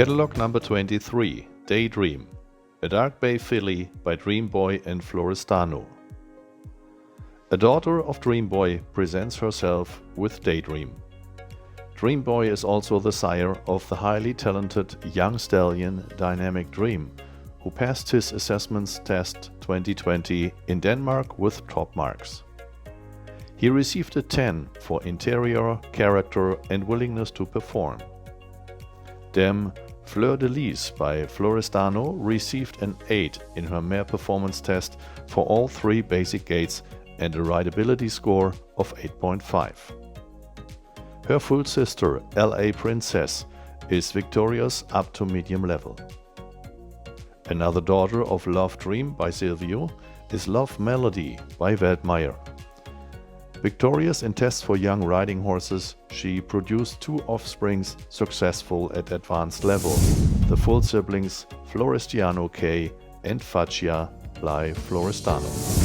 Catalog number 23, Daydream, a dark bay filly by Dream Boy and Florestano. A daughter of Dream Boy presents herself with Daydream. Dream Boy is also the sire of the highly talented young stallion Dynamic Dream, who passed his assessments test 2020 in Denmark with top marks. He received a 10 for interior, character and willingness to perform. Dame Fleur de Lis by Florestano received an 8 in her mare performance test for all 3 basic gaits and a rideability score of 8.5. Her full sister, LA Princess, is victorious up to medium level. Another daughter of Love Dream by Silvio is Love Melody by Weltmeier. Victorious in tests for young riding horses, she produced 2 offsprings successful at advanced level, the full siblings Florestano K and Faccia by Florestano.